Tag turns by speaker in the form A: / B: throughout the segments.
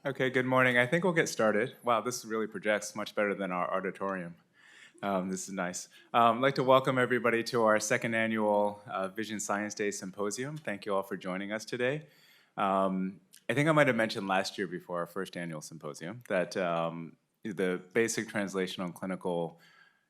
A: Okay, good morning. I think we'll get started. Wow, this really projects much better than our auditorium. This is nice. I'd like to welcome everybody to our second annual Vision Science Day Symposium. Thank you all for joining us today. I think I might have mentioned last year before our first annual symposium that the basic translational and clinical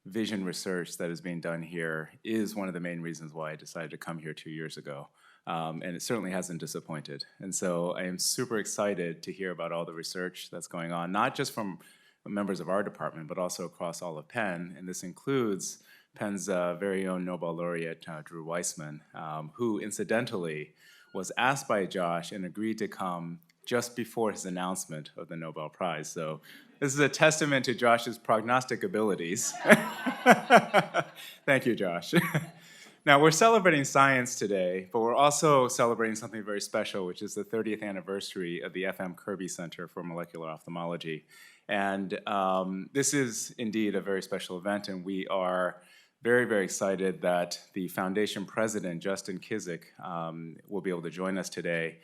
A: vision research that is being done here is one of the main reasons why I decided to come here 2 years ago. And it certainly hasn't disappointed. And so I am super excited to hear about all the research that's going on, not just from members of our department, but also across all of Penn. And this includes Penn's very own Nobel laureate, Drew Weissman, who incidentally was asked by Josh and agreed to come just before his announcement of the Nobel Prize. So this is a testament to Josh's prognostic abilities. Thank you, Josh. Now, we're celebrating science today, but we're also celebrating something very special, which is the 30th anniversary of the F.M. Kirby Center for Molecular Ophthalmology. And this is indeed a very special event, and we are very, very excited that the foundation president, Justin Kizik, will be able to join us today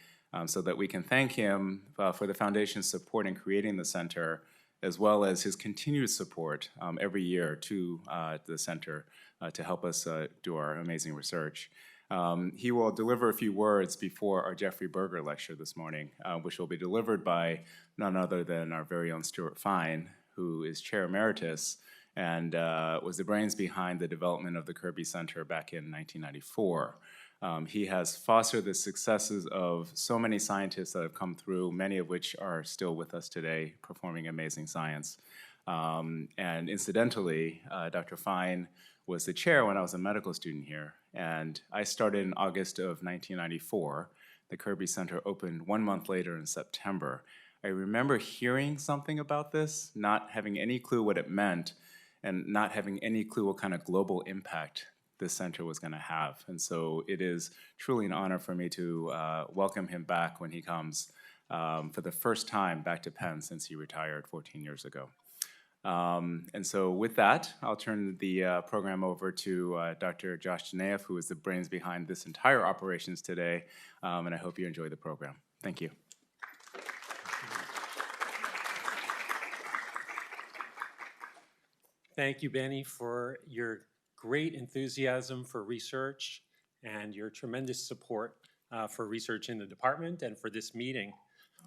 A: so that we can thank him for the foundation's support in creating the center, as well as his continued support every year to the center to help us do our amazing research. He will deliver a few words before our Jeffrey Berger lecture this morning, which will be delivered by none other than our very own Stuart Fine, who is Chair Emeritus and was the brains behind the development of the Kirby Center back in 1994. He has fostered the successes of so many scientists that have come through, many of which are still with us today, performing amazing science. And incidentally, Dr. Fine was the chair when I was a medical student here, and I started in August of 1994. The Kirby Center opened 1 month later in September. I remember hearing something about this, not having any clue what it meant, and not having any clue what kind of global impact this center was going to have. And so it is truly an honor for me to welcome him back when he comes for the first time back to Penn since he retired 14 years ago. And so with that, I'll turn the program over to Dr. Josh Dunaief, who is the brains behind this entire operations today, and I hope you enjoy the program. Thank you.
B: Thank you, Bennie, for your great enthusiasm for research and your tremendous support for research in the department and for this meeting.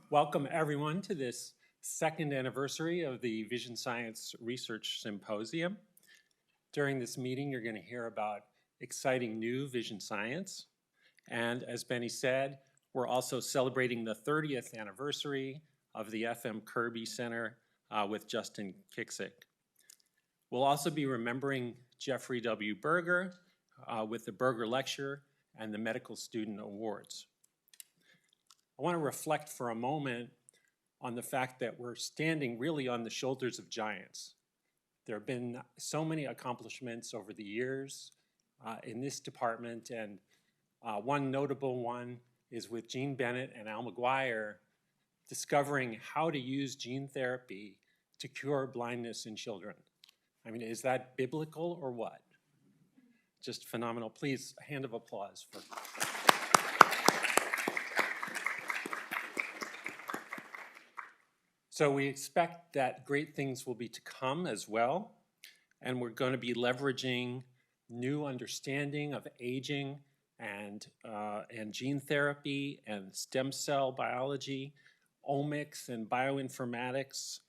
B: Welcome, everyone, to this second anniversary of the Vision Science Research Symposium. During this meeting, you're going to hear about exciting new vision science. And as Bennie said, we're also celebrating the 30th anniversary of the F.M. Kirby Center with Justin Kizik. We'll also be remembering Jeffrey W. Berger with the Berger Lecture and the Medical Student Awards. I want to reflect for a moment on the fact that we're standing really on the shoulders of giants. There have been so many accomplishments over the years in this department, and one notable one is with Jean Bennett and Al McGuire discovering how to use gene therapy to cure blindness in children. I mean, is that biblical or what? Just phenomenal. Please, a hand of applause for. So we expect that great things will be to come as well, and we're going to be leveraging new understanding of aging and gene therapy and stem cell biology, omics and bioinformatics,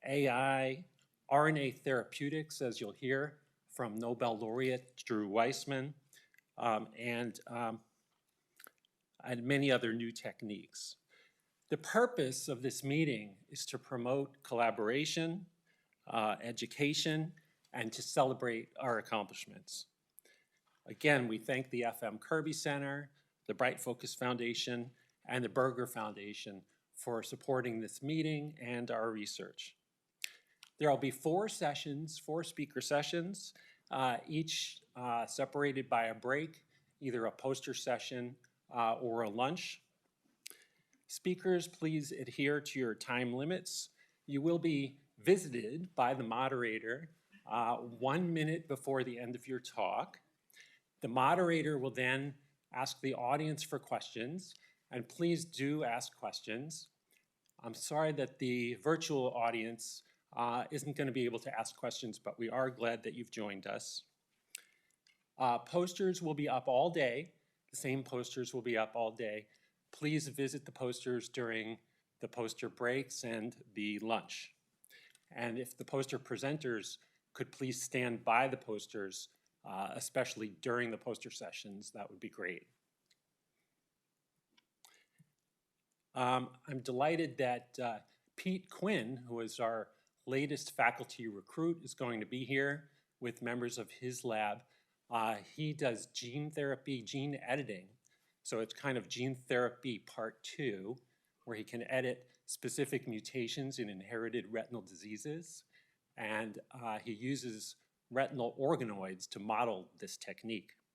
B: AI, RNA therapeutics, as you'll hear from Nobel laureate Drew Weissman, and many other new techniques. The purpose of this meeting is to promote collaboration, education, and to celebrate our accomplishments. Again, we thank the F.M. Kirby Center, the Bright Focus Foundation, and the Berger Foundation for supporting this meeting and our research. There will be 4 sessions, 4 speaker sessions, each separated by a break, either a poster session or a lunch. Speakers, please adhere to your time limits. You will be visited by the moderator 1 minute before the end of your talk. The moderator will then ask the audience for questions, and please do ask questions. I'm sorry that the virtual audience isn't going to be able to ask questions, but we are glad that you've joined us. Posters will be up all day. The same posters will be up all day. Please visit the posters during the poster breaks and the lunch. And if the poster presenters could please stand by the posters, especially during the poster sessions, that would be great. I'm delighted that Pete Quinn, who is our latest faculty recruit, is going to be here with members of his lab. He does gene therapy, gene editing. So it's kind of gene therapy part 2, where he can edit specific mutations in inherited retinal diseases. And he uses retinal organoids to model this technique.